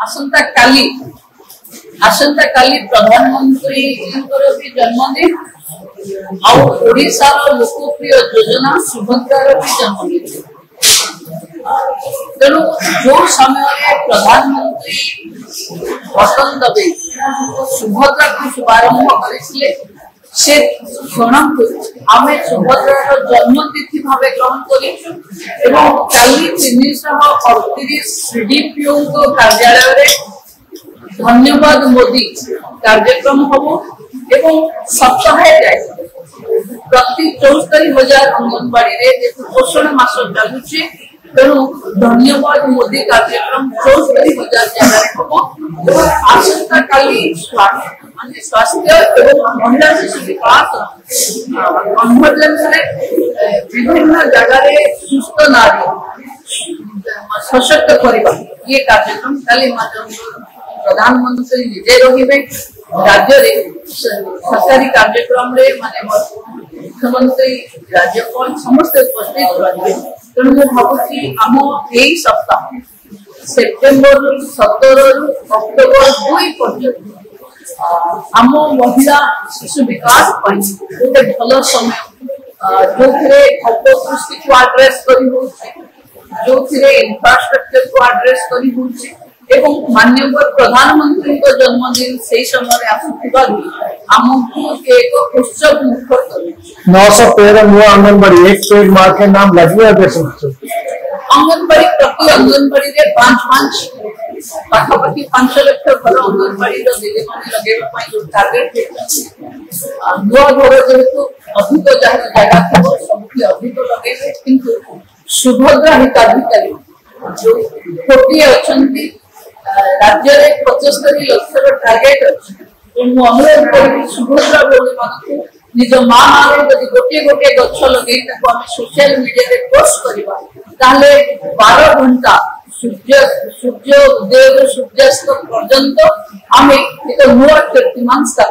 आसंता काली प्रधानमंत्री भी जन्मदिन आशार लोकप्रिय योजना सुभद्रार भी जन्मदिन तेणु जो समय प्रधानमंत्री बटन दबे सुभद्रा को शुभारंभ करते से क्षण को आम सुभद्रार जन्मतिथि भाव ग्रहण कल 338 सीडीपीओ कार्यालय धन्यवाद मोदी कार्यक्रम हम एवं सप्ताह जाए प्रति 74,000 अंगनवाड़ी पोषण मास चलुची तेणु धन्यवाद मोदी कार्यक्रम 74,000 जगह हम आसंता काली स्वास्थ्य एवं महिला शिशु विकास विभिन्न जगह सुस्थ नारी सशक्त करने ये कार्यक्रम काली प्रधानमंत्री निजे रही राज्य सरकारी कार्यक्रम मुख्यमंत्री राज्यपाल समस्त उपस्थित रही तेणु मुझे भावुँ आम यही सप्ताह सेप्टेम्बर 17 अक्टोबर 2 पर्यटन आम महिला शिशु विकास गोटे भल समय जो अपदृष्टि को आड्रेस जो इंफ्रास्ट्रक्चर को आड्रेस कर माननीय प्रधानमंत्री जन्मदिन से समय आमको एक उत्सव मुखर कर 913 नुआ आंगनबाड़ी एक पेड़ मार के नाम लगे अंगनबाड़ी प्रति अंगनबाड़ी 5 पाखापाखि 5 लाख घर अंगनबाड़ी दीदी मैंने लगे जो टार्गेट नुआ घर जेहेतु अधिक जगह थी सब अधिक लगे किंतु सुभद्रा हिताधिकारी जो 40 अच्छा राज्य में 75 लाख टार्गेट अच्छे अनुरोध कर सुभद्रा भौणी मान निज माँ नाम गोटे गोटे गछ लगे सोशल मीडिया पोस्ट करवा 12 घंटा सूर्य उदय सूर्यास्त पर्यंत आम एक नुआ कीर्तिमान स्थापित